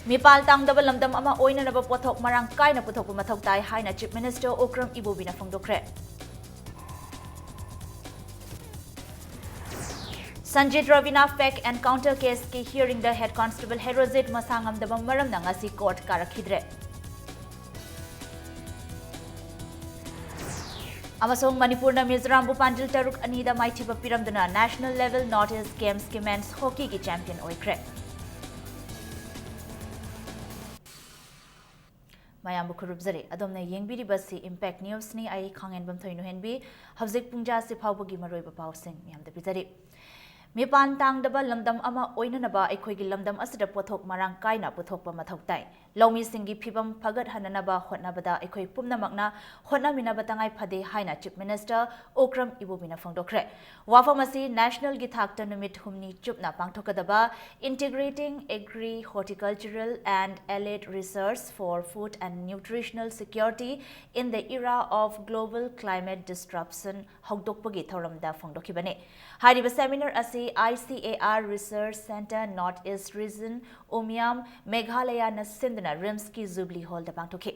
Mipal tangdaba lamdam ama oinanaba pothok marang kaina puthokpa mathok tai haina Chief Minister Okram Ibobina phongdokre. Sanjit Ravina fake and counter case ki hearing the head constable Herozit Masangam daba maram na ngasi court karakhidre. Amasong Manipur na Mizoram bu Pandil Taruk Anida Maithiba Piramdana National Level North-East Games ki men's hockey ki champion oikre. Mayam Kurubzari, Adomna Yengbiri Basi Impact News ni ai Kang Bam Thoinu Henbi, Havzik Pungja Sipaubogi Maroi Pausing, Yam the Pitari. Mipan tang daba lamdam ama oinanaba ekhoi lamdam asida pothok marang kaina pothokpa mathoktai lomi singi phibam phagat hananaba hotnabada ekhoi pumnamakna hotnaminaba tangai phade haina Chief Minister Okram Ibobina phongdokre wafamasi national gi thakta numit humni chupna pangthokadaba integrating agri horticultural and allied research for food and nutritional security in the era of global climate disruption hogdokpagi thoramda phongdokibane hariba seminar asi ICAR Research Center North-East Region, Umiam, Meghalaya na Sindhna Rimski Jubilee Hall da pangtokhi.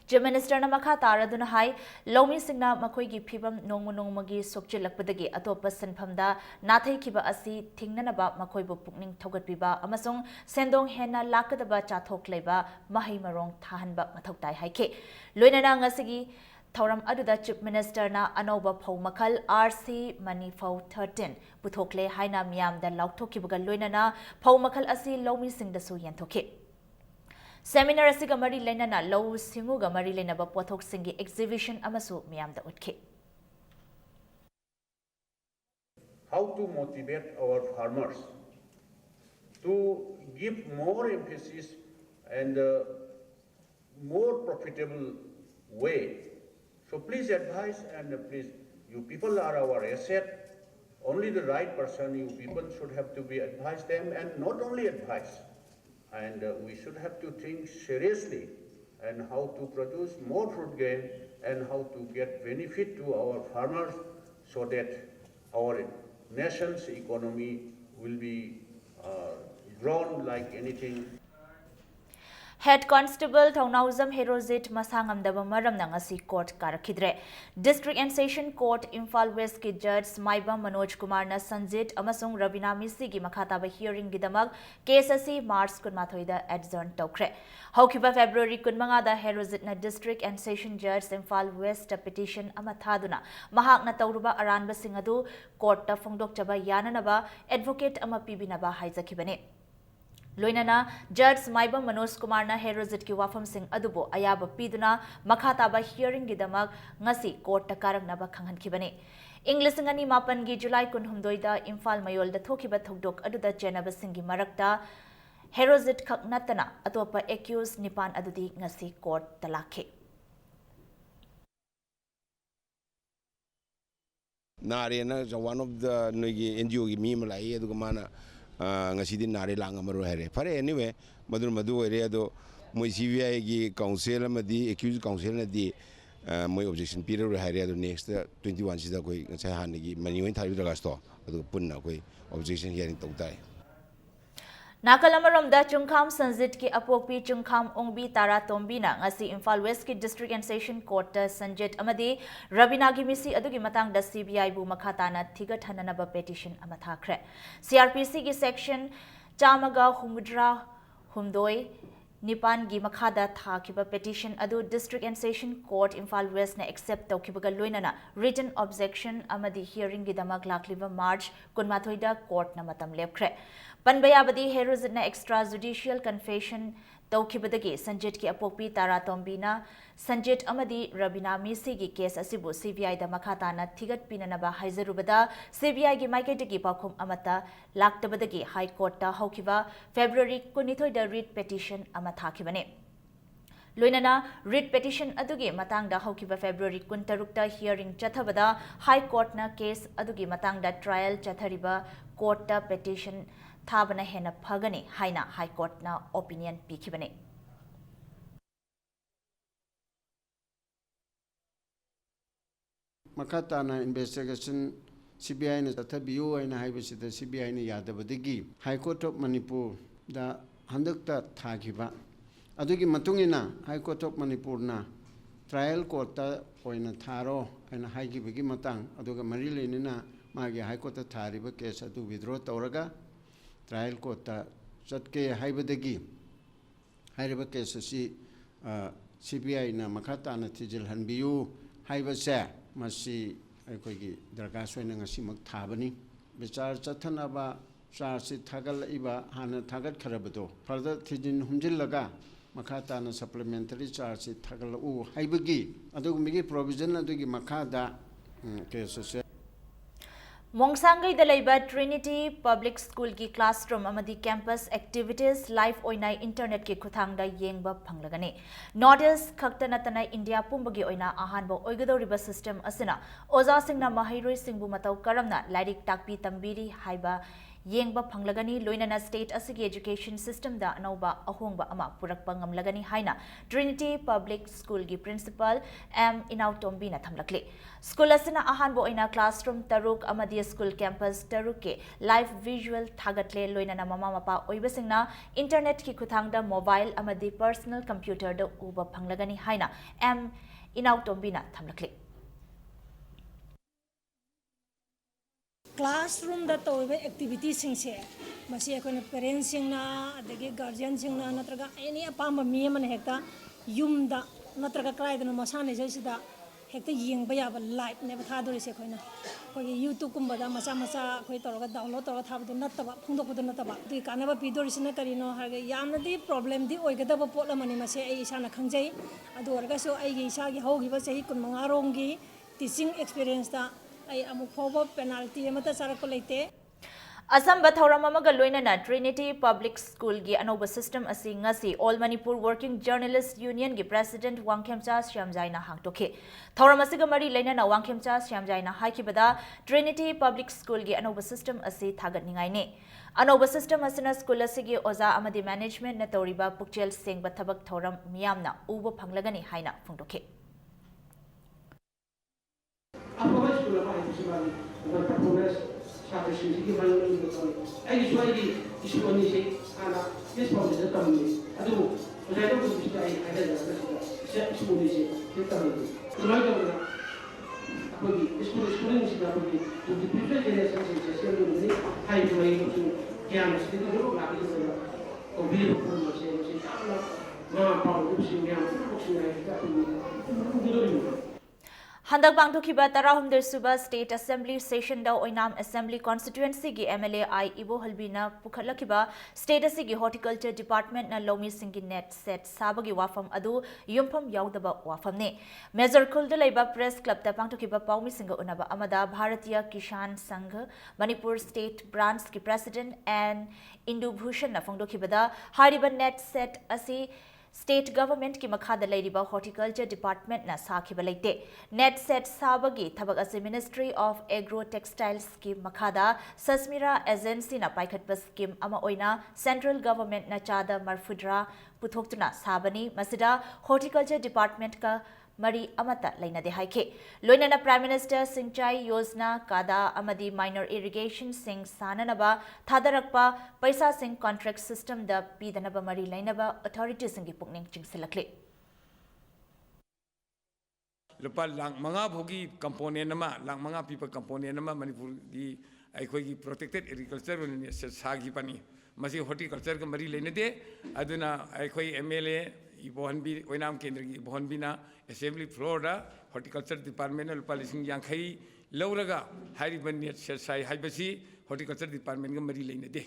Chief Minister na makha taraduna hai lomi singna makoi gi phibam nongmagi sokchilakpadagi atopa sanphamda nathai khiba asi thingnanaba makoi bu pukning thogatpiba amasung sendong hena lakadaba chathok leiba mahai marong thahanba mathoktai haike loinana ngasigi Thoram aduda Chief Minister na Anoba Phau Makhal RC Manifau 13 puthokle haina miyam da lauthokibuga loinana Phau Makhal asi lomi singdasu yenthoke Seminar asiga mari lainana low singuga mari lainaba pothok singi exhibition amasu miyam da utke How to motivate our farmers to give more emphasis and more profitable way. So please advise and please, you people are our asset. Only the right person, you people should have to be advise them and not only advise. And we should have to think seriously and how to produce more food grain and how to get benefit to our farmers so that our nation's economy will be grown like anything. Head Constable Thaunauzam Herozit Masangam daba maram na ngasi court karakhidre. District and Session Court Imphal West ki Judge Maiba Manoj Kumar na Sanjit amasung Ravina Misi gi makhataba hearing gidamag case asi March kunmathoida adjourn tokre. Haukiba February kunmanga da Herozit na District and Session Judge Imphal West petition amathaduna mahak na tawruba aranba singadu court ta phongdok chaba yananaba advocate ama pibinaba haijakibane. Loinana Judge Maiba Manoj Kumar na Herozit ki wafam sing adubo ayaba piduna makhataba hearing gidamag ngasi court ta karagnaba khanghankibane Inglisingani mapan gi July kunhumdoida Imphal Mayol da thokiba thokdok aduda chenaba singi marakta Herozit khak natana atopa accused nipan adudi ngasi court talakhe Narena one of the NGO gi mi malai aduga mana ngasidi nare lang amaru here pare anyway madu area do moi CBI gi council amadi accused council na di moi objection period here do next 21 sida koi ngasai han gi mani wen thari daga sto adu punna koi objection hearing tawtai Nakalamarom da Chungkham Sanjit ki apokpi Chungkham Ongbi Tara Tombi na ngasi Imphal West ki District and Session Court Sanjit amadi Ravina gi misi adugi matang da CBI bu makhatana thigat hananaba petition amathakre CRPC gi section chamaga humudra humdoi Nipan gi makhada thakiba petition adu District and Session Court Imphal West na accept tawkibaga loinana written objection amadi hearing gi damag lakliba March kunmathoida court na matam lepkhre Panbayabadi Herozit na extrajudicial confession tawkibadagi Sanjit ki apokpi Tara Tombina Sanjit amadi Ravina Misi gi case asibu CBI da makhatana thigat pinanaba haizarubada CBI gi maiketagi pakhum amata laktabadagi High Court ta haukiba February 19 da writ petition amathakibane Loinana writ petition adugi matang da haukiba February 16 ta hearing chathabada High Court na case adugi matang da trial chathariba court ta petition Thabana hena phagani haina High Court na opinion pikibane Makhatana investigation CBI na tathabiyo aina haibasida CBI na yadabadagi High Court of Manipur da handakta thagiba adugi matungina High Court of Manipurna trial court ta oina tharo aina haigibigi matang aduga mari lenina magi High Court ta thariba case adu withdraw tawraga trial court ta chatke haibadagi hairiba case si CBI na makata na tijil hanbiyu haiba se masi aikogi darga soina ngasimak thabani bichar chathanaba charge thagal iba hana thagat kharabado further tijin humjillaga makata na supplementary charge thagal u haibagi adugumigi provision adugi makada case Mongsangay Dalayba Trinity Public School ki classroom amadi campus activities live oina internet ki kuthangda yengba phanglagani. Notice khaktanatana India pumbagi oina ahanba oigadoriba system asina oza singna mahairoi singbu matau karamna lairik takpi tambiri haiba yengba phanglagani loinana state asigi education system da anauba ahongba ama purakpa ngamlagani haina Trinity Public School gi principal M Inautombi na thamlakle. School asina ahanba oina classroom taruk amadi school campus taruk ke live visual thagatle loinana mama mapa oibasingna internet ki kuthangda mobile amadi personal computer da uba phanglagani haina M Inautombi na thamlakle. Classroom da toibe activities singse masi akona parents singna adagi guardian singna natraga any apamba mi man hekta yum da natraga krai da masane jaisida hekta yengba yaba live ne batha dori se khoina koi YouTube kumba da masa masa koi toroga download toroga thabdu nataba phungdok du nataba du kanaba pidori sina karino harga yamna di problem di oigada ba potla mani mase ai isana khangjai adu orga so ai gi isa gi hogi ba sahi kun manga rongi teaching experience da ai amuk phoba penalty amata sarakko leite Assam Bathauram amaga loinana Trinity Public School gi anoba system asi ngasi All Manipur Working Journalists Union gi President Wangkhemcha Shyamjaina hangtokhe Thauram asiga mari leinana Wangkhemcha Shyamjaina haikibada Trinity Public School gi anoba system asi thagatningai ne anoba system asina school asigi oza amadi management na toriba pukchel sengba thabak thauram miyamna uba phanglagani haina phungtokhe Satisfactory management because I usually issue only say ana this problem is come adu I don't know which I had that issue only say this come so like that apodi student is that apodi to the future generation is just going to high to high to can still go back to the obey for the say ma power option ya option I that Handak Bangtokhiba Tarahumder Suba State Assembly Session da Oinam Assembly Constituency gi MLA I Ibo Halbina Pukhatlakiba State asigi Horticulture Department na Lomi Singi Net Set Sabagi Wafam Adu Yumpham Yaudaba Wafam ne Major Kulda Laiba Press Club ta Bangtokhiba Paumi Singa Unaba Amada Bharatiya Kishan Sangh Manipur State Branch ki President and Indu Bhushan na Phongdokhibada Hariba Net Set asi State Government ki makhada lairiba Horticulture Department na sakhiba leite net set sabagi thabak ase Ministry of Agro Textiles ki makhada Sasmira Agency na paikhatpa scheme ama oina Central Government na chada marfudra puthoktuna sabani masida Horticulture Department ka Mari Amata Laina de Haike. Loinana Prime Minister Sinchai Yojana Kada Amadi Minor Irrigation Sing Sananaba Thadarakpa Paisa Sing Contract System da Pidanaba Mari Lainaba Authorities Singi Pukning Chingsilakli. Lupa lang mga bhogi component nama lang mga people component nama Manipur di ay koi protected agriculture ni sagi pani masih horticulture ka mari lain de aduna ay koi MLA ibohan bi oinam kendra ki ibohan bina assembly floor da horticulture department na lupa lising yang khai lauraga hari ban sai hai basi horticulture department ka mari lain de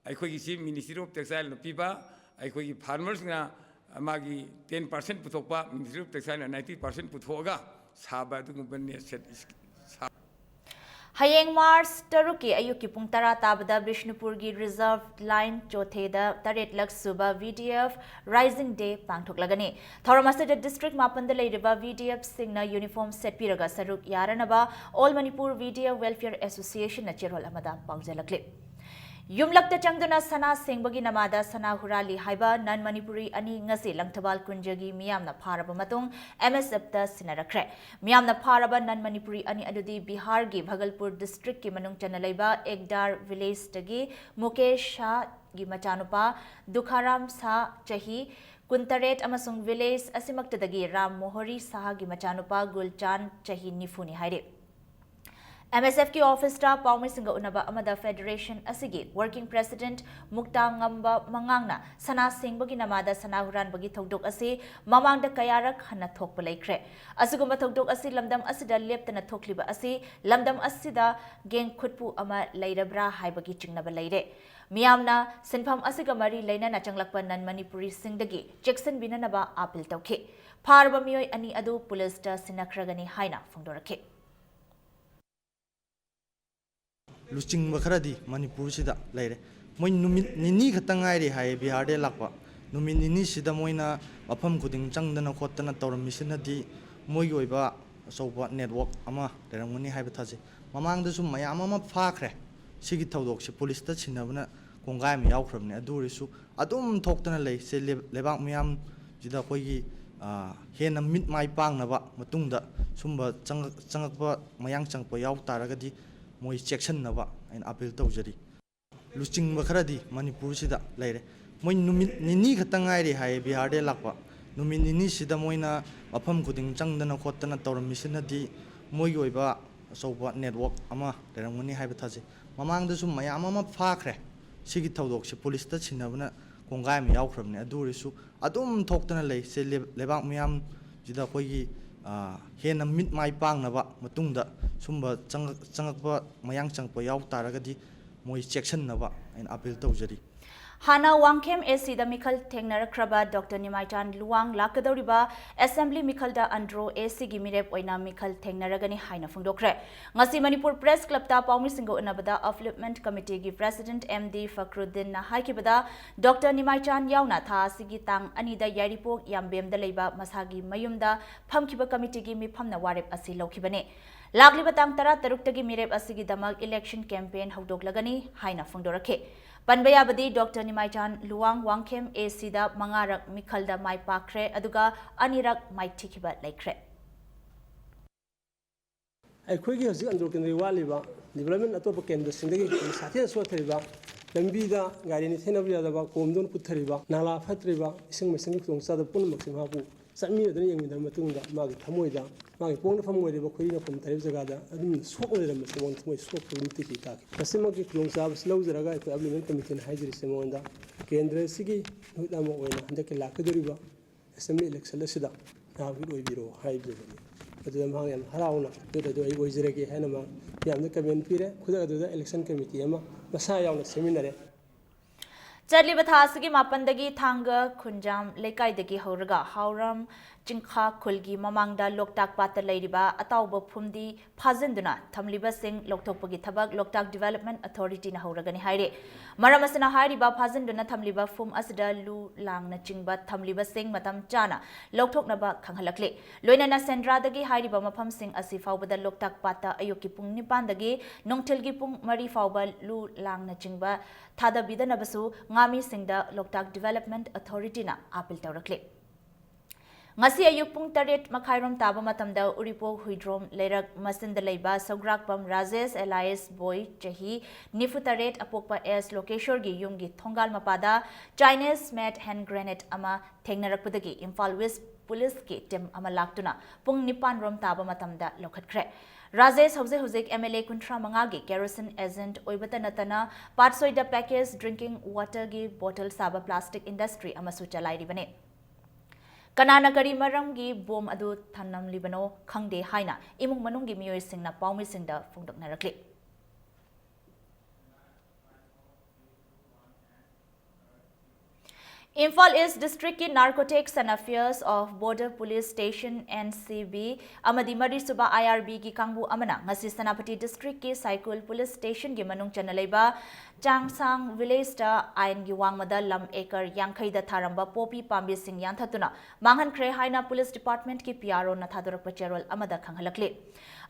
ay koi si Ministry of Textile no piba ay koi farmers na amagi 10% puthokpa Ministry of Textile 90% puthoga saba du ban set Hayeng Mars Taruki Ayuki Pungtara Tabada Bishnupurgi Reserve Line Chotheda Taret Lak Suba VDF Rising Day Pangthok Lagani Thoramasta District Mapandalai Riba VDF Singna Uniform Set Piraga Saruk Yaranaba All Manipur VDF Welfare Association na Chirhol Amada Pangjalakli Yumlakta changduna sana sengbagi namada sana hurali haiba nan Manipuri ani ngasi langthabal kunjagi miyamna pharaba matung MSF ta sinarakre miyamna pharaba nan Manipuri ani adudi Bihar gi Bhagalpur district ki manung chana laiba Ekdar village tagi Mukesh Shah gi machanupa Dukharam Sa chahi Kuntaret amasung village asimaktadagi Ram Mohori Saha gi machanupa Gulchan chahi nifuni haire MSF ki office ta Paumi Singa Unaba Amada Federation Asigi Working President Mukta Ngamba Mangangna Sana Singbagi Namada Sana Huran Bagi Thogdok Asi Mamang da Kayarak Hana Thokpa Laikre Asugumba Thogdok Asi Lamdam Asida Leptana Thokliba Asi Lamdam Asida Geng Khutpu Ama Lairabra Haibagi Chingnaba Laire Miyamna Sinpham Asiga Mari Laina na Changlakpa Nan Manipuri Singdagi Jackson Binanaba Apil Tauke Parba Miyoi Ani Adu Police ta Sinakragani Haina Fungdorake Luching Makaradi, Manipur Sida, later. When Nini Katangari, Hai, Bihar de Lakwa, Numini Sida Moina, Apam Kuding Changdana Kotana Tor Missionadi, Moyoiba, so what network, Ama, there are many habitazi. Mamang the Sum, Mayama Fakre, Sigitodok, police touch in Navana, Kongami Outram, Adurisu, Adum talked on a lay, say Levant Miam, Jidakoyi, Hena meet my pang Nava, Matunda, Sumba, Changapa, Mayang Changpoyao Taragadi. Moi section nava and appeal tawjari luching makaradi Manipur sida laire moi nini khatangari hai Bihar de lakwa nini sida moina apam kuding changdana khotana tawram misinadi moi oiba soba network ama derangoni haiba thaji mamang da sum mayam ama phakre sigi tawdok se police ta chinabna kongai mi yaukhrabne adurisu adum thoktana lei se lebak miyam jida koigi Hena meet my pang nava matunda sumba changakpa mayang changpa yaw taragadi moi section nava and appeal tawjari Hana Wangkem AC the Mikal Tengner Kraba Dr. Nimaitan Luang Lakadoriba Assembly Mikalda Andro AC Gimirep Oina Mikal Tengneragani Haina Fundokre Ngasi Manipur Press Club ta Paumi Singo Unabada Upliftment Committee gi President MD Fakhruddin na Haikibada Dr. Nimaitan Yauna Tha Sigi Tang Anida Yaripok Yambem da Leiba Masagi Mayumda Phamkiba Committee gi Miphamna Warep Asi Lokibane Lakliba Tang Tara Taruktagi Mirep Asigi Damak Election Campaign Haudoklagani Haina Fundorake Panbaya Badi Dr. Nimaitan Luang Wangkem AC da Mangarak Mikalda Mai Pakre Aduga Anirak Mai Tikiba Laikre. I quickly has under Waliba, development at Topo Ken, the Sindhi, Satia Swatariba, Lambida, Garini Tenabia, Komdon Putariba, Nala Fatriba, Sing Messing from Sada Pumaximabu, Sami the young Matunda, Mag Tamoida, Mag Pong from where they were from Terizagada, and swap with them as they want to swap from Tiki. Pasimaki Klonsab slows the Raga to Ablument Committee and Hydri Simonda, Kendra Sigi, Nutamo, and the Kalakaduriba, Assembly Excelesida, now we will be hydri. But the Mangan Harauna, the way was Regi Hanama, Yam the Cabin Pire, could do the election committee, Masaya on the seminary. Chadli Bathasigi Mapandagi Thanga Kunjam Lekaidagi Horaga Hauram Jinkha Kulgi Mamangda Loktak Pata Ladiba Atauba Pumdi Pazinduna Tamliba Singh Loktopagi Tabak Loktak Development Authority na Horagani Haire Maramasana Hariba Pazinduna Tamliba Fum Asda Lu Lang na Chingba Tamliba Singh Matam Chana Loktok Naba Kanghalakle Loina na Sendra Dagi Hariba Mapam Singh Asifauba Loktak Pata Ayoki Pung Nipandagi Nongtilgi Pung Mari Fauba Lu Lang na Chingba Tada Bidanabasu Ngami Singda Loktak Development Authority na Apil Taurakle Ngasi ayuk pung tarit makhairom taba matamda Uripo Huidrom Lerak Masinda Leiba Sograkpam Rajes Elias Boy Chahi Nifu taret Apokpa S Lokeshor gi Yumgi Thongal Mapada Chinese made hand grenade ama Thengnarakpudagi Imphal West Police ki Tim ama Laktuna Pung Nipan Rom taba matamda Lokhatkre Rajesh Hauzik MLA Kuntra Mangagi kerosene agent Oibata Natana Patsoida package drinking water gi bottle saba plastic industry amasu chalai ribane Kanana kari maramgi bom adu thanam libano khangde haina imung manunggi miyoi singna paumi singda phongdoknarakle Imphal East District ki Narcotics and Affairs of Border Police Station NCB amadi mari suba IRB ki kangbu amana ngasi Sanapati District ki Cycle Police Station gi manung chanalaiba Changsang village da ain gi wangmada lam acre yankhai da tharamba popi pambi sing yanthatuna manghan khre haina police department ki PRO na thadurak pacherol amada khanghalakle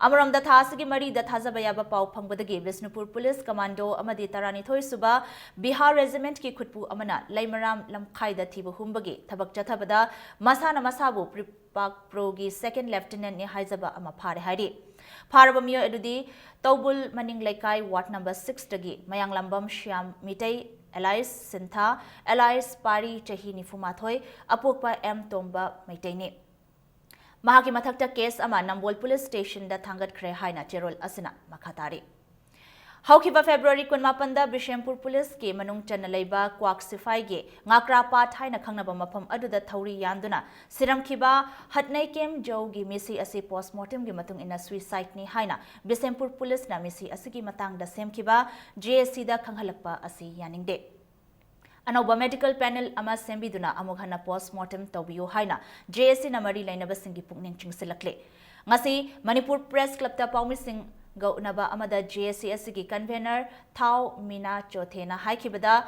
amaram da thasigi mari da thajabaya ba pau phangbadagi Bishnupur police commando amadi tarani thoi suba Bihar regiment ki khutpu amana laimaram lamkhai da thibu humbagi thabak chathabada masana masabu pripak pro gi second lieutenant ni haizaba ama phare hairi Paraba miyo edudi Taubul Maning Laikai Ward number 6 dagi Mayang Lambam Shyam Mitay Elias Sintha Elias Pari Chahi Nifumathoi Apokpa M Tomba Maitayni Mahaki mathakta case ama Nambol police station da thangat khre haina cherol asina makhatari Haukiba February 18 da Bishempur police ke manung chana leiba kwak sifai ge ngakra pat haina khangnaba mafam aduda thauri yanduna siramkhiba hatnai kem jogi misi asi postmortem gi matung ina suicide ni haina Bishempur police na misi asigi matang da semkhiba JSC da khanghalakpa asi yaningde Anoba medical panel ama sembiduna amughana postmortem tawbiyo haina JSC na mari lainaba singi pukning chingsilakle ngasi Manipur Press Club ta paumi sing Gaunaba amada JSC asigi convener Thao Mina Chothena haikibada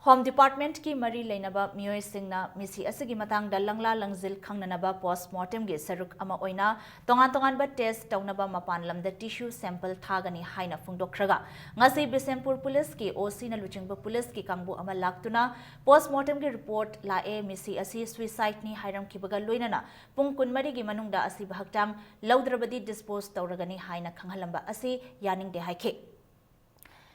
Home Department ki mari lainaba miyoi singna misi asigi matang da langla langzil khangnanaba postmortem ge saruk ama oina tongan ba test tawnaba mapan lamda tissue sample thagani haina phungdokraga ngasi Bisempur police ki OC na luchingba police ki kangbu ama laktuna postmortem ge report lae misi asi suicide ni hairam kibaga loinana pung kunmari gi manungda asi bahaktang laudrabadi dispose tawragani haina khanghalamba asi yaning de haike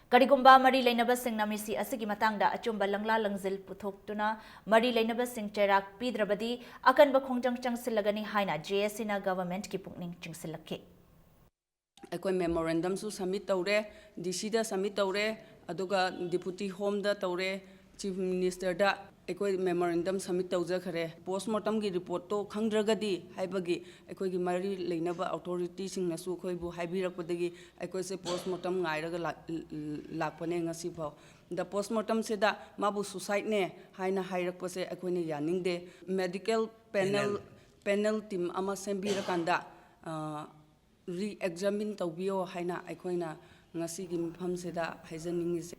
Karigumba mari lainaba sing namisi asigi matangda achumba langla langzil puthoktuna mari lainaba sing cherak pidrabadi akanba khongjang changsilagani haina JSC na government ki pukning chingsilakhe Ekoi memorandum su submit tawre DC da submit tawre aduga deputy home da tawre chief minister da ekoi memorandum submit tawja khare postmortem gi report to khangdragadi haibagi ekoi gi mari leinaba authority sing na su khoi bu haibirakpadagi ekoi se postmortem ngairaga lakpane ngasi phau the postmortem se da mabu suicide ne haina hairakpa se ekoi ne yaningde medical panel team ama sembirakanda re-examine tawbiyo haina ekoina ngasi gi mpham se da haijaningi se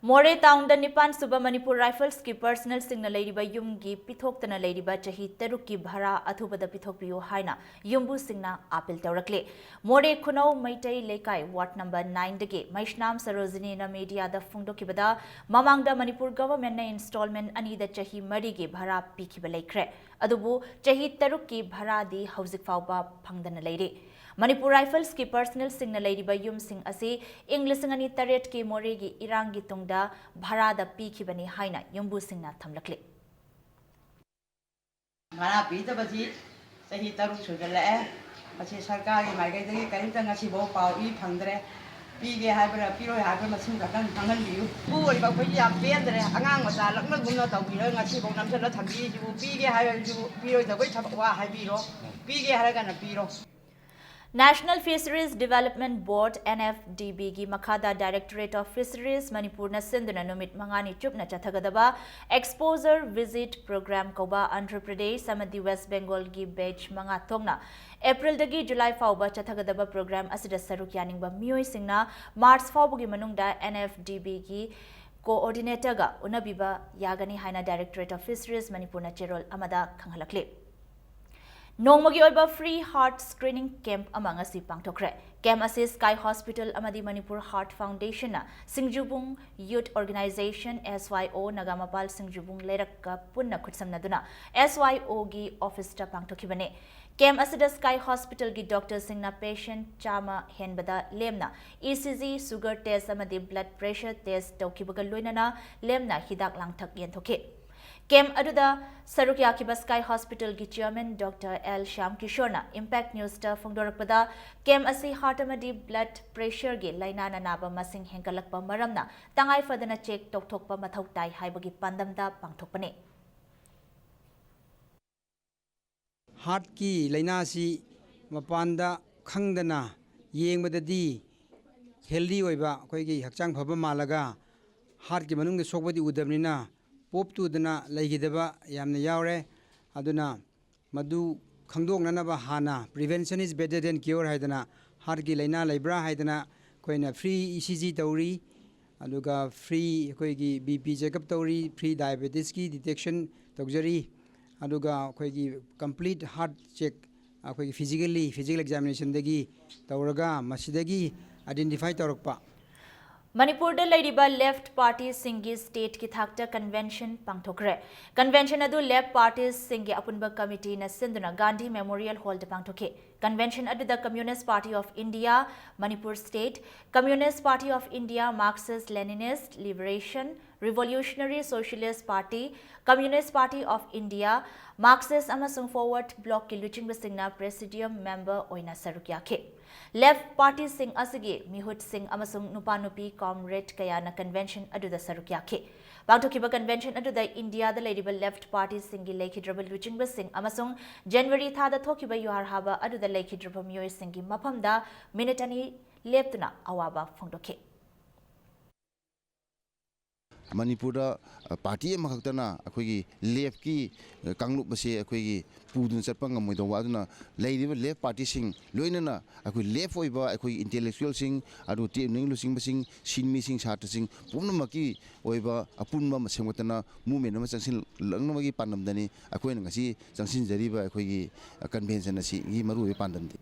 More town da Nipan Suba Manipur Rifles ki personal signal ladiba yum gi pithoktana ladiba chahi teruk ki bhara athubada pithokpiyo haina yumbu singna appeal tawrakle More khunau maitai lekai ward number 9 dage Maishnam Sarojini na media da phungdokibada mamangda Manipur government na installment ani da chahi mari gi bhara pikhiba laikre adubu chahi teruk ki bhara di hauzik fawba phangdana leire Manipur Rifles ki personal signal ladiba yum sing ase English ngani taret ki more gi irang gi tungda bhara da pikhibani haina yumbu singna thamlakle Mara pita baji sahi taruk sugala masi sarkar gi margai dagi karim ta ngasi bo pau I phangdre pige haibra piro haibra masing kan phangan biu bu ri ba phoi ya pendre angang ma sa lakna gumna taw bi ngasi bo nam sala thambi ju pige haibra ju piro da goi thab wa haibiro pige haraga na piro National Fisheries Development Board NFDB gi Makhada Directorate of Fisheries Manipur na sinduna numit mangani chupna chathagadaba exposure visit program koba Andhra Pradesh samadi West Bengal gi batch manga thongna April dagi July fawba chathagadaba program asida saruk yaningba miyoi singna March fawbugi manungda NFDB gi coordinator ga unabiba yagani haina Directorate of Fisheries Manipur na cherol amada khanghalakle Nongmagi oiba free heart screening camp among asi pangthokre camp asi Sky Hospital amadi Manipur Heart Foundation na Singjubung Youth Organization SYO Nagamapal Singjubung lerakka punna khutsamnaduna SYO gi office ta pangthokibane camp asida Sky Hospital gi doctor singna patient chama henbada lemna ECG sugar test amadi blood pressure test tawkibaga loinana lemna hidak langthak yenthoke Kem aduda Sarukya Kiba Sky Hospital ki Chairman Dr. L. Shyam Kishorna Impact News ta phongdorakpada Kem asi heart amadi blood pressure gi laina na naba masing hengkalakpa maramna tangai fadana check tokthokpa mathau tai haibagi pandamda pangthokpane Heart ki laina si mapanda khangdana yengbadadi healthy oiba koi gi hakchang phaba malaga heart ki manung de sokbadi udabnina pop to dana laigidaba yamna yaure aduna madu khangdoknanaba hana prevention is better than cure haidana heart ki laina laibra haidana koina free ECG tawri aduga free akoigi BP checkup tawri free diabetes ki detection tawjari aduga akoigi complete heart check akoigi physical examination dagi tawraga masidagi identify tawrakpa Manipur Ladiba left party singi state ki thakta convention pangthokre. Convention adu left parties singi apunba committee na sinduna Gandhi Memorial Hall de pangthoke. Convention adu the Communist Party of India, Manipur State, Communist Party of India, Marxist Leninist Liberation, Revolutionary Socialist Party, Communist Party of India, Marxist amasung Forward Bloc ki luching basingna Presidium member oina sarukyake. Left Party Singh Asigi, Mihut Singh Amasung Nupanupi Comrade Kayana Convention Aduda Sarukyake. Bangtokiba Convention Aduda India the Ladybell Left Party Singi Lake Drabal Luching Singh Amasung January Thada Tokiba Yuhar Haba Aduda Lake Drabam Yoy Singi Mapamda Minitani Leptuna Awaba Fondoke. Manipur party makhtana akhoi left ki kanglup base akhoi pudun sarpang ngamoi do waduna leidiba left party sing loinana akhoi left oiba akhoi intellectual sing adu te ning lusing basing sinmi sing sat sing pumnamaki oiba apunma masengotana movement ma changsin langnamagi pandamdani akhoi ngasi changsin jariba akhoi convention asi gi maru pandamdi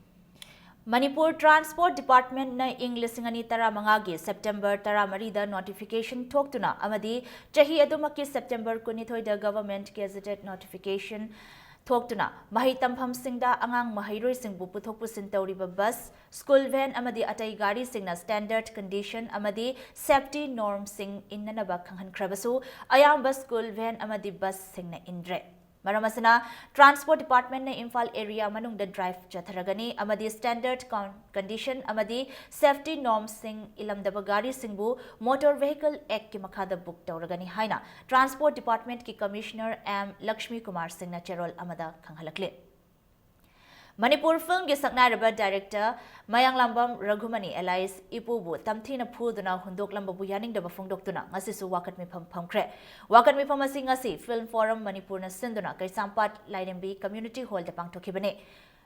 Manipur Transport Department na English ngani tara mangagi September tara marida notification thoktuna amadi chahi adumaki September kunithoi da government gazetted notification thoktuna mahi tampham singda angang mahairoi singbu puthok pusin tawriba bus school van amadi atai gari singna standard condition amadi safety norm sing innanaba khanghan khrabasu ayamba school van amadi bus singna indre Maramasana Transport Department ne Imphal area manung the drive chatharagani amadi standard condition amadi safety norms sing ilamdaba gari singbu motor vehicle act ki makhada book tawragani haina Transport Department ki Commissioner M Lakshmi Kumar Singh na cherol amada khanghalakle Manipur Film ki saknaraba director Mayang Lambam Raghumani Elias Ipubu tamthina phuduna hundok lambabu yaning daba phongdoktuna ngasi su wakat mi phamkhre wakat mi phamasi ngasi Film Forum Manipur na sinduna Kaisampat Lairembi Community Hall da pangthokibane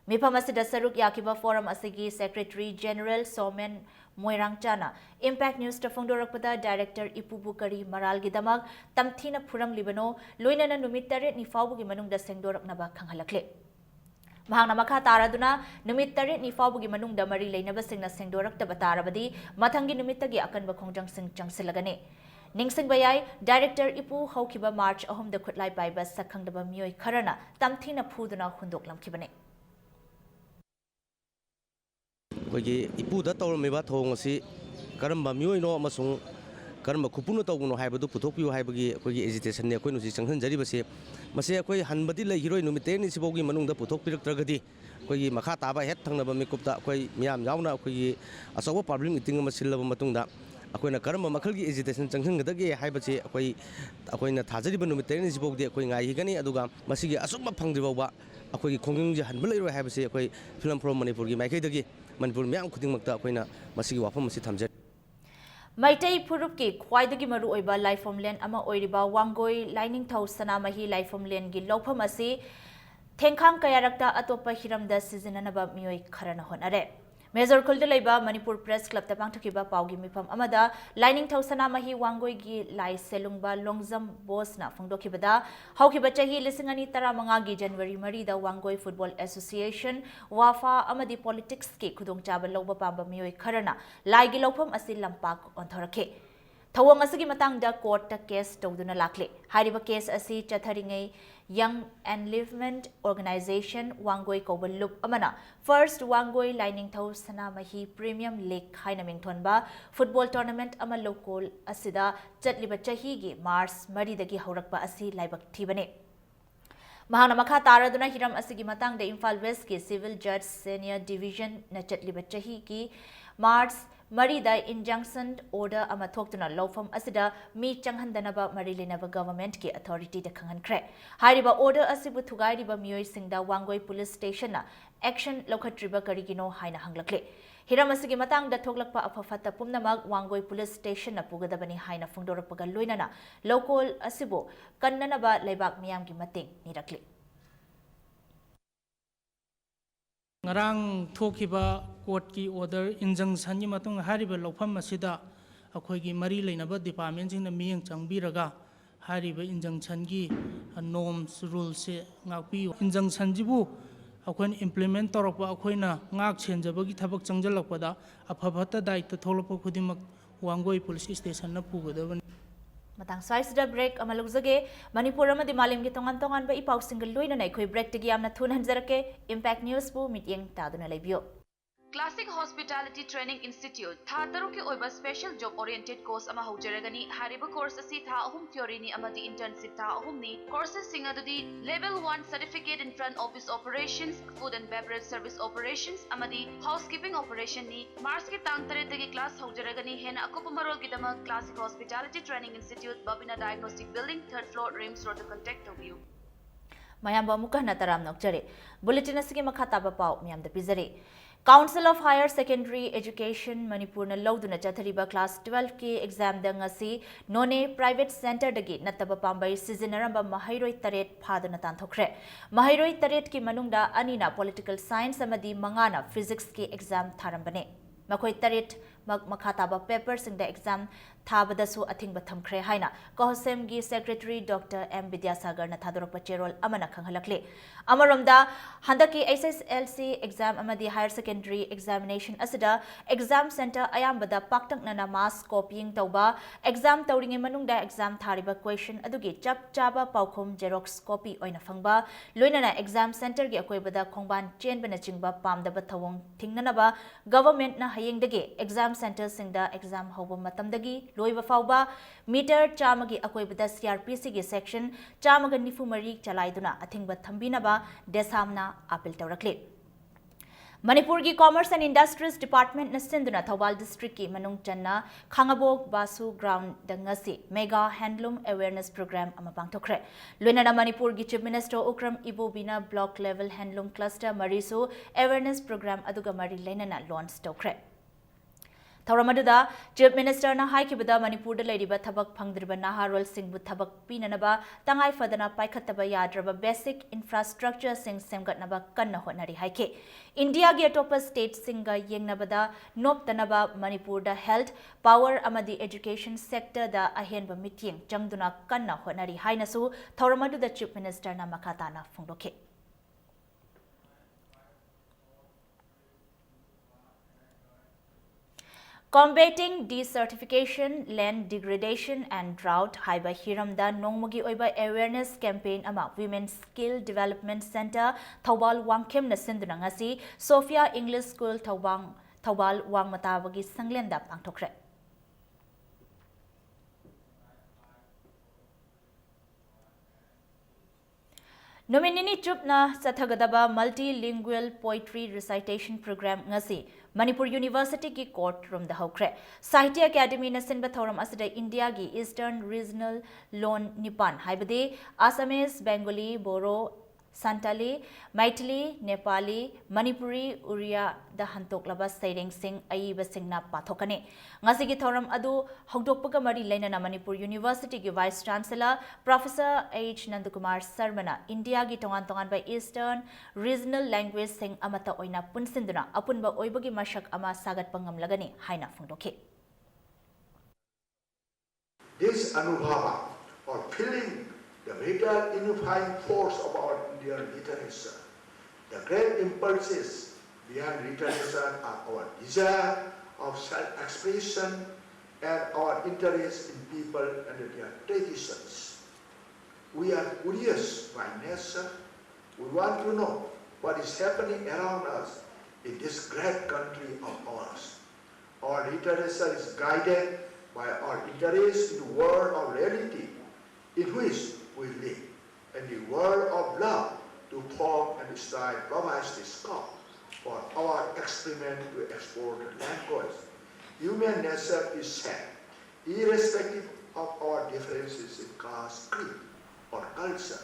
mi phamasi da saruk yakiba forum asigi Secretary General Somen Moirang Chana Impact News ta phongdorakpada director Ipubu Kari Maral gidamak tamthina phuram libano loinana numit tare ni fawbu gi manung da sengdorak naba khanghalakle Mahangna makha taraduna numit tare ni fawbugi manungda mari leinaba singna sengdoraktaba tarabadi mathangi numittagi akanba khongjang sing changsilagane ningsing bayai director ipu haukiba march ahum da khutlai paiba sakhangdaba mioi kharana tamthina phuduna hundok lamkhibane kogi ipu da tawramiba thong asi karamba mioi no amasung karamba khupunu tawguno haibadu puthokpiu haibagi kogi agitation ne koinu si changhan jari base mase koi hanbadi lai hiroi numite ni sibogi manungda puthok piraktragadi kogi makha taba het thangnaba mikupta koi miyam yauna kogi asawa public meeting ma sillaba matungda akoina karamba makhalgi agitation changhangdagi haibase akoina thajariba numite ni sibogdi koi ngai higani aduga masigi asumba phangdribawa akogi khongjingje hanbalai roi haibase koi Film Forum Manipur gi maikaidagi Manipur miyam khudingmakta akoina masigi wafam masi thamjari Maitai Purup ki Khwaidagi Maru Oiba Laifomlen ama Oiriba Wangoi Lining Thau Sanamahi Laifomlen gi Lopam asi Thengkhang Kayarakta Atopa Hiramda Sizinanaba Mioi Kharana Honare Major Kulda Leiba Manipur Press Club ta pangthokiba paugi mifam amada Lining Thau Sanamahi Wangoi gi Lai Selungba Longzam Bosna phongdokibada haukiba chahi lisingani tara manga January mari da Wangoi Football Association Wafa amadi politics ki khudong chaba loba pamba mioi kharana lai gi lopam asi lampak onthorake thawang asigi matangda court ta case tawduna lakle hariba case asi chatharingai Young Enlivement Organization Wangoi Kobal Loop Amana First Wangoi Lining Thau Sanamahi Premium League Haina Mingthonba Football Tournament ama local asida chatliba chahi gi Mars maridagi haurakpa asi laibak thibane Mahana makha taraduna hiram asigi matangda Imphal West ki Civil Judge Senior Division na chatliba chahi gi Mars Marida injunction order ama thoktuna lawfam asida mi changhandanaba marilinaba government ki authority da khanghan kre hariba order asibu thugairiba mioi singda Wangoi police station na action lokhatriba karigino haina hanglakle hiram asigi matangda thoklakpa afafata pumnamak Wangoi police station na pugadabani haina phongdorakpaga loinana local asibu kannanaba leibak miyam gi mating nirakle ngarang thokiba court ki order injunction ni matung hariba lofam asida ꯑꯩꯈꯣꯏꯒꯤ ꯃꯔꯤ ꯂꯩꯅꯕ ꯗꯤꯄꯥꯔꯠꯃꯦꯟꯁꯤꯡꯅ ꯃꯤꯠꯌꯦꯡ ꯆꯪꯕꯤꯔꯒ ꯍꯥꯏꯔꯤꯕ ꯏꯟꯖꯪꯁꯟꯒꯤ ꯅꯣꯔꯝꯁ ꯔꯨꯜꯁꯦ ꯉꯥꯛꯄꯤꯌꯨ ꯏꯟꯖꯪꯁꯟꯁꯤꯕꯨ ꯑꯩꯈꯣꯏꯅ implement ꯇꯧꯔꯛꯄ ꯑꯩꯈꯣꯏꯅ ꯉꯥꯛ ꯁꯦꯟꯖꯕꯒꯤ ꯊꯕꯛ ꯆꯪꯁꯤꯜꯂꯛꯄꯗ ꯑꯐ ꯐꯠꯇ ꯗꯥꯏꯇ ꯊꯣꯛꯂꯛꯄ ꯈꯨꯗꯤꯡꯃꯛ ꯋꯥꯡꯒꯣꯏ ꯄꯨꯂꯤꯁ ꯁ꯭ꯇꯦꯁꯟꯅ ꯄꯨꯒꯗꯕꯅꯤ matang swaisida break amalugzage Manipur amadi malimgi tongan tongan ba ipau single loinana ekhoi break tigi amna thun hanjarake impact news bu meeting taduna lebiyo Classic Hospitality Training Institute tha taruki oiba special job oriented course ama haujaragani hariba course asi tha ahum theory ni amadi internship tha ahum ni courses singa dudi level 1 certificate in front office operations food and beverage service operations amadi housekeeping operation ni Mars ki tang tare tagi class haujaragani hena akupa marol ki dama Classic Hospitality Training Institute Babina Diagnostic Building 3rd floor Rims Road to contact you Mayamba mukahna taram nokjare bulletin asigi makata ba pau miyam da pizare Council of Higher Secondary Education Manipur na lawduna chathariba class 12 ki exam da ngasi none private center dagi nataba pambai sizinaramba mahairoi taret phaduna tanthokre mahairoi taret ki manungda anina political science amadi mangana physics ki exam tharambane makoi taret makhataba paper singda exam thabadasu athingba thamkhre haina kohosem gi secretary Dr. M Vidyasagar na thadorok cherol amana khanghalakle amaromda handaki SSLC exam amadi higher secondary examination asida exam center ayambada paktakna na mass copying tauba exam tauringe manungda exam thariba question adugi chap chaba paukhom xerox copy oina phangba loinana exam center gi akoibada khongban chenbana chingba pamdaba thawong thingnanaba government na hayengdagi exam center singda exam hoba matamdagi loiba fauba meter chamagi akoibada CRPC gi section chamaga nifumari chalaiduna athingba thambinaba desamna appeal tawrakle Manipur ki Commerce and Industries Department na sinduna Thawal district ki manung channa Khangabok Basu ground dangasi mega handloom awareness program ama pangthokre loinana Manipur ki Chief Minister Ukram Ibobina block level handloom cluster marisu awareness program aduga mari lainana launch tokre Thawramaduda Chief Minister na haikibada Manipur da leiriba thabak phangdriba naharol singbu thabak pinanaba tangai fadana paikhataba yadraba basic infrastructure sing semgatnaba kanna honari haike India gi atopa state singa yengnabada noptanaba Manipur da health power amadi education sector da ahenba mityeng changduna kanna honari hainasu Thawramaduda Chief Minister na makatana phongdoke Combating desertification, land degradation and drought haiba hiramda nongmagi oiba awareness campaign ama Women Skill Development Center Thawal Wangkhem na sinduna ngasi Sophia English School Thawal Wangmatabagi sanglenda pangthokre Nominini chupna sathagadaba multilingual poetry recitation program ngasi Manipur University ki courtroom da hokre Sahitya Academy na sinba thoram asida India gi Eastern Regional Loan Nipan haibade Assamese Bengali Boro Santali, Maithili, Nepali, Manipuri, Uriya da hantoklaba saireng sing aiba singna pathokane ngasigi thoram adu hogdokpaga mari lainana Manipur University gi Vice Chancellor Professor H Nandakumar Sarmana India gi tongan by Eastern Regional Language sing amata oina punsinduna apunba oibagi masak ama sagat pangamlagani haina phongdoke This anubhava or feeling the vital unifying force of our Indian literature. The great impulses behind literature are our desire of self-expression and our interest in people and their traditions. We are curious by nature. We want to know what is happening around us in this great country of ours. Our literature is guided by our interest in the world of reality in which we live, and the world of love to form and strike provides the scope for our experiment to explore the language. Human nature is same, irrespective of our differences in caste, creed, or culture.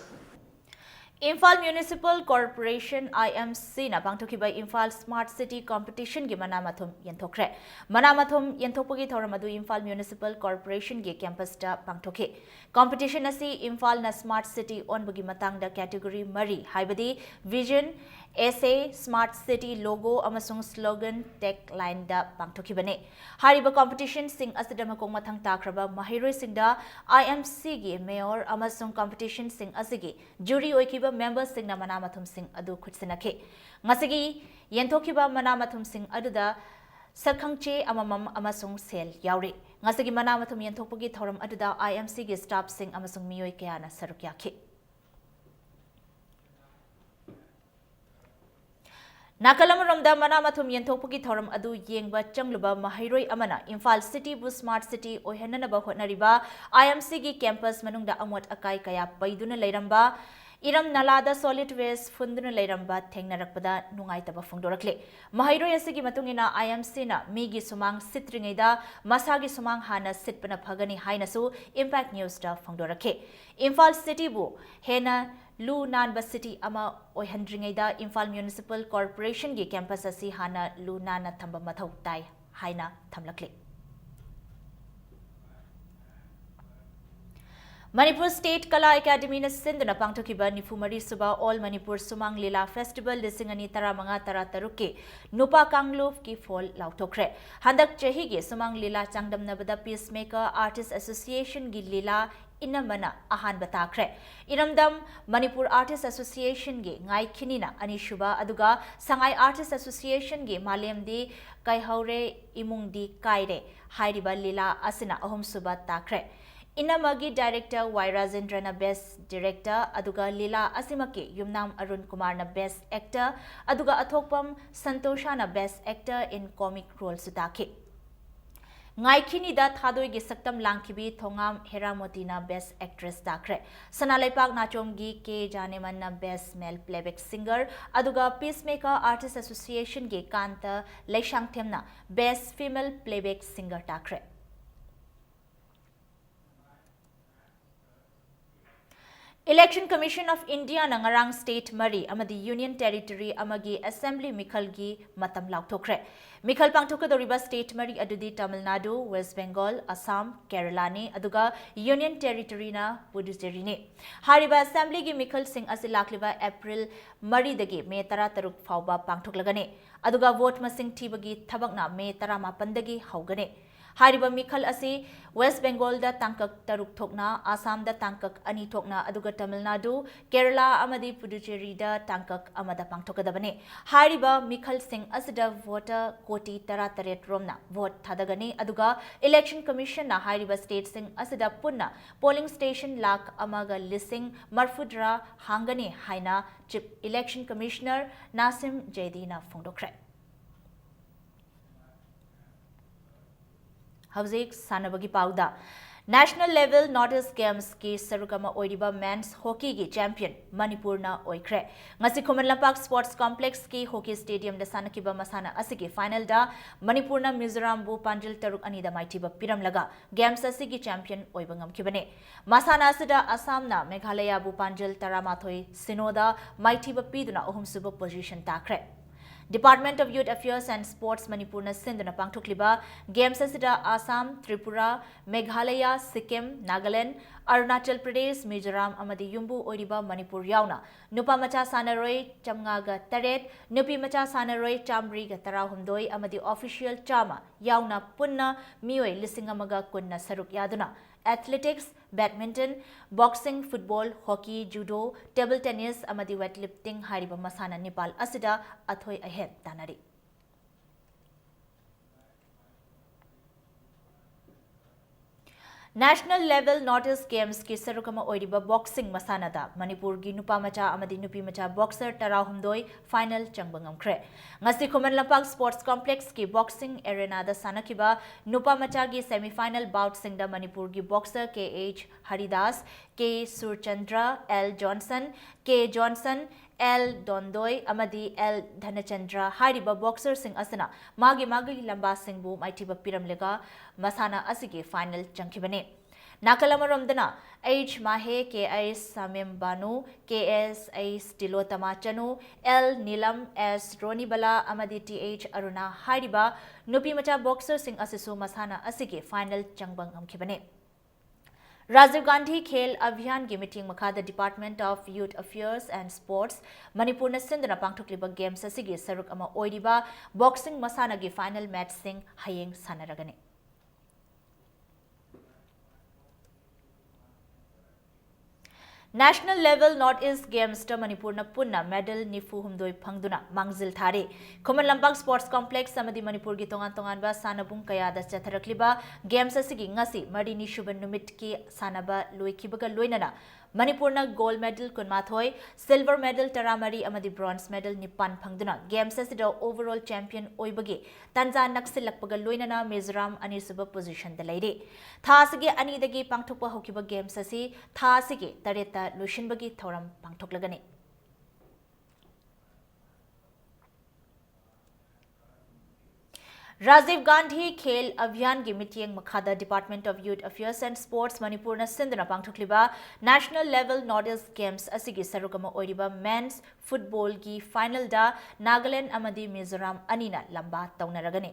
Imphal Municipal Corporation IMC na pangthoki by Imphal Smart City Competition gi manamathum yenthokre manamathum yenthokpagi thoramadu Imphal Municipal Corporation gi campus da pangthoki competition asi Imphal na Smart City onbagi matangda category mari haibadi vision SA Smart City logo amasung slogan tech line da pangthokibane hariba competition sing asida makong mathang takraba mahiroi singda IMC gi mayor amasung competition sing asigi jury oikiba members sing na manamathum sing adu khutsinakhe ngasigi yenthokiba manamathum sing aduda sakhangche amamam amasung sel yauri ngasigi manamathum yenthokpagi thoram aduda IMC gi staff sing amasung miyoi kayana saruk yakhe Nakalamromda manamathum yenthokpagi thoram adu yengba changluba mahairoi amana Imphal City bu Smart City oihananaba hotnariba IMC gi campus manungda amot akai kaya paiduna leiramba Iram nalada solid waste funduna leiramba thengnarakpada nungaitaba phongdorakle mahairoi asigi matungina IMC na migi sumang sitringeida masagi sumang hana sitpana phagani hainasu Impact News da phongdorakhe Imphal City bu hena Lu Nanba City ama oihandringeida Imphal Municipal Corporation gi campus asi hana Lu Nana thamba mathau tai haina thamlakle Manipur State Kala Academy na sinduna pangthokiba nifumari suba All Manipur Sumang Lila Festival lisingani taramanga tarataruki nupa kangluf ki fall lauthokre handak chahi gi Sumang Lila changdamnabada Peacemaker Artist Association gi Lila inamana ahan batakre iramdam Manipur Artist Association gi ngai khinina anishuba aduga Sangai Artist Association gi malemdi kaihaure imungdi kaire hairiba Lila asina ahum suba takre Inamagi Director Y. Rajendrana Best Director Aduga Lila Asimaki Yumnam Arun Kumar na Best Actor Aduga Athokpam Santosha na Best Actor in Comic Role Sutaki Ngaikini da Thadoi gi Saktam Langkibi Thongam Heramoti na Best Actress Dakre Sanalaipak Nachomgi K. Janeman na Best Male Playback Singer Aduga Peacemaker Artist Association gi Kanta Leishangthem na Best Female Playback Singer Dakre Election Commission of India na ngarang state mari amadi Union Territory amagi Assembly Mikhal gi matam lauthokre Mikhal pangthokadoriba state mari adudi Tamil Nadu West Bengal Assam Kerala ni aduga Union Territory na Puducherry ni hariba Assembly gi Mikhal sing asi lakliba April mari dagi May 13 fauba pangthoklagani aduga vote masing thibagi thabakna May 18 dagi haugani Hariba Mikhal asi West Bengal da tangkak taruk thokna Assam da tangkak ani thokna aduga Tamil Nadu Kerala amadi Puducherry da tangkak amada pangthokadabani hariba Mikhal Singh asida voter koti taret romna vote thadagani aduga Election Commission na hariba state sing asida punna polling station lak amaga lising marfudra hangani haina Chief Election Commissioner Nasim Jaidina phongdokre Hauzik Sanabagi Pauda National Level Northeast Games ki Sarukama Oiriba Men's Hockey ki Champion Manipur na oikre ngasi Khomanlapak Sports Complex ki Hockey Stadium da sanakiba masana asigi final da Manipur na Mizoram bu Panjil Taruk anida maitiba piramlaga Games asigi champion oibangam kibane masana asida Assam na Meghalaya bu Panjil Taramathoi Sinoda maitiba piduna ohum suba position takre Department of Youth Affairs and Sports Manipur na sinduna pangthokliba games asida Assam, Tripura, Meghalaya, Sikkim, Nagaland, Arunachal Pradesh, Mizoram amadi Yumbu oiriba Manipur yauna nupa macha sanaroi chamngaga taret nupi macha sanaroi chamri ga tarahumdoi amadi official chama yauna punna mioi lisingamaga kunna saruk yaduna athletics, badminton, boxing, football, hockey, judo, table tennis, amadi weightlifting hariba masana Nepal asida athoi ahem tanari. National Level Northeast Games ki Sarukama oiriba boxing masana da Manipur gi nupa macha amadi nupi macha boxer tarahumdoi final changbangam kre ngasi Khomanlapak Sports Complex ki boxing arena da sanakiba nupa macha gi semi final bout singda Manipur gi boxer KH Haridas K Surchandra L Johnson K Johnson L Dondoi amadi L Dhanachandra hariba boxer sing asana magi lamba sing bu maitiba piramlega masana asigi final changkibane Nakalamaromdana H Mahe KS Samim Banu KS H Tilotama Chanu L Nilam S Ronibala amadi TH Aruna hariba nupi macha boxer sing asisu masana asigi final changbang amkibane Rajiv Gandhi Khel Abhiyan gi meeting makhada Department of Youth Affairs and Sports Manipur na sindana pangthokliba games asigi saruk ama oiriba boxing masana gi final match sing hayeng sanaragani. National level Northeast Games ta Manipur na punna medal nifu humdoi phangduna mangzil thare. Khuman Lampak Sports Complex samadi Manipur gi tongan ba sanabung kaya da chatharakliba games asigi ngasi mari ni shuban numit ki sanaba loikibaga loinana Manipur na gold medal kunmathoi, silver medal taramari amadi bronze medal nipan phangduna games asida overall champion oibagi tanza naksilakpaga loinana Mizoram ani suba position da leire. Tha asigi ani dagi pangthokpa hokiba games asi tha asigi tareta Lushinbagi Thoram Pangtoklagani. Rajiv Gandhi Khel Abhiyan gi meeting makhada Department of Youth Affairs and Sports Manipur na sindana pangthokliba National Level Northeast Games asigi sarugama oiriba men's football gi final da Nagaland amadi Mizoram anina lamba taunaragani.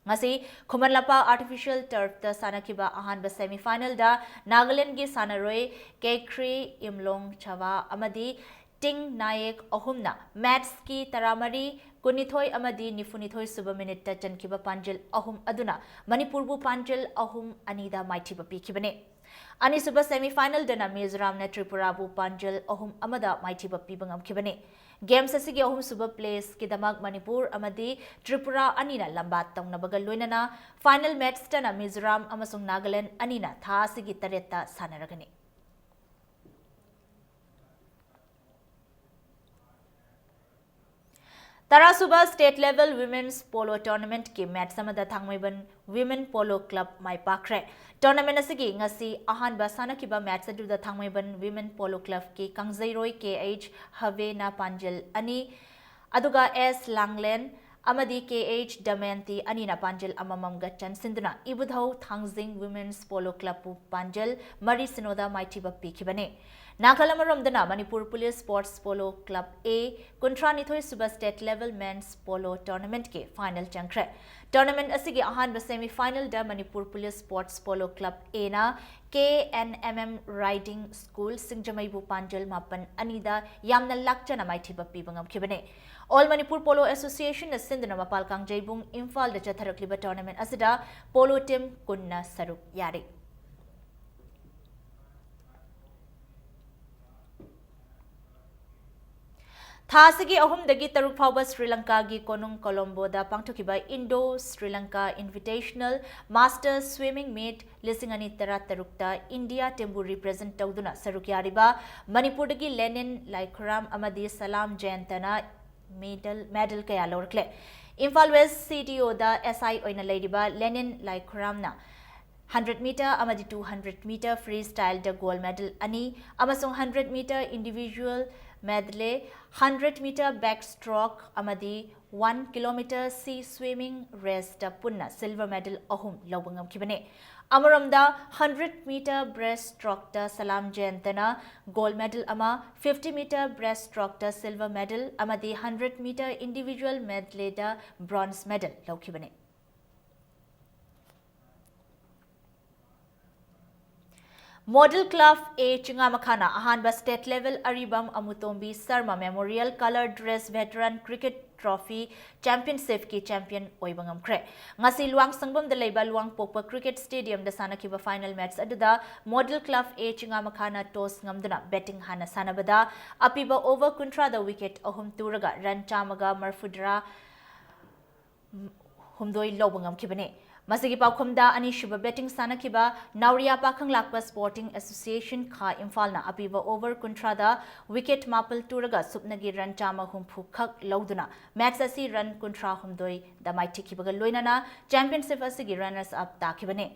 Ngasi Khumanlapa Artificial Turf da sanakiba ahanba semi-final da Nagaland gi sanaroi Kekri Imlong Chawa amadi Ting Naik Ohumna match ki taramari kunithoi amadi nifunithoi suba minute ta chankiba panjil ahum aduna Manipurbu panjil ahum anida maithiba pikibane. Ani suba semi-final dana Mizoram na Tripurabu panjil ahum amada maithiba pibangam kibane. Games asigi ahum suba place kidamak Manipur amadi Tripura anina lambat taungnabaga loinana final match dana Mizoram amasung Nagaland anina tha asigi tareta sanaragani. Tarasuba State Level Women's Polo Tournament ki match samada thangmaiban Women Polo Club mai pakre. Tournament asigi ngasi ahanba sanakiba match aduda thangmaiban Women Polo Club ki Kangzairoi KH Havena Panjil ani aduga S Langlen amadi KH Damayanti anina Panjil amamam gachan sinduna ibudhau Thangzing Women's Polo Club pu Panjil Mari Sinoda maithiba pikibane. Nakalamaramdana Manipur Police Sports Polo Club A Kuntra Suba State Level Men's Polo Tournament ke final changkre. Tournament asigi ahanba semi-final da Manipur Police Sports Polo Club A na KNMM Riding School Singjamaibu Panjal Mapan Anida Yamna Lakchana Maithiba Pibangam Kibane. All Manipur Polo Association na Sindana Mapal Kangjaibung Imphal da Chatharakliba Tournament asida Polo Team Kunna Saruk Yari. Thasigi ahum dagi taruk phauba Sri Lanka gi konung Colombo da pangthokiba Indo-Sri Lanka Invitational Masters Swimming Meet lisingani tara tarukta India tembu represent tawduna saruk yariba Manipur dagi Lenin Laikram amadi Salam Jayantana medal kaya lorkle. Imphal West CTO da SI oina ladiba Lenin Laikram na 100 meter amadi 200 meter freestyle da gold medal ani amasung 100 meter individual medley 100 meter backstroke amadi 1 kilometer sea swimming race da punna silver medal ahum lawangam kibane amaramda 100 meter breaststroke da Salam Jayantana gold medal ama 50 meter breaststroke da silver medal amadi 100 meter individual medley da bronze medal lawkibane. Model Club A Chingamakhana ahanba state level Aribam Amutombi Sarma Memorial Color Dress Veteran Cricket Trophy Championship ki champion oibangam kre. Ngasi luang sangbam da leiba luang pokpa cricket stadium da sanakiba final match aduda Model Club A Chingamakhana toss ngamduna betting hana sanabada apiba over kuntra da wicket ahum turaga run chamaga marfudra humdoi lobangam kibane. Masigi Paukumda ani Shuba betting sanakiba Nauria Pakang Lakpa Sporting Association Kha Imphal na apiba over kuntrada wicket mapal turaga supnagi run chama humpu khak lauduna match asi run kuntra humdoi da maiti kibaga loinana championship asigi runners up takibane.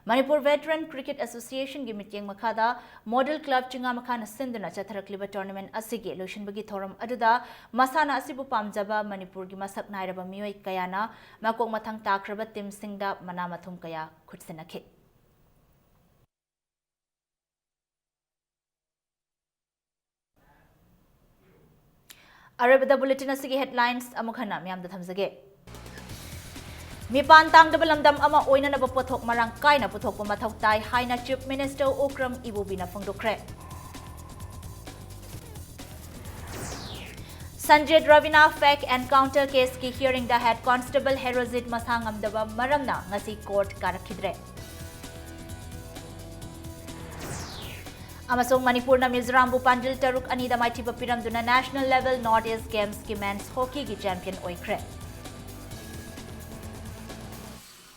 Manipur Veteran Cricket Association gi mityeng makhada Model Club Chingamakhana sinduna chatharakliba tournament asigi loishinbagi thoram aduda masana asibu pamjaba Manipur gi masak nairaba mioi kayana makok mathang takraba team singda manamathum kaya khutsinakhe. Arabada bulletin asigi headlines amukhana miyam da thamjage. Mipan tangdaba lamdam ama oinanaba pothok marang kaina pothokpa mathau tai haina Chief Minister Okram Ibubina phongdokre. Sanjay Ravina fake encounter case ki hearing da head constable Herozit Masangamdaba maramna ngasi court karakhidre. Amasong Manipur na Mizoram bu Pandil Taruk Anida Maitiba Piramduna National Level North East Games ki men's hockey ki champion oikre.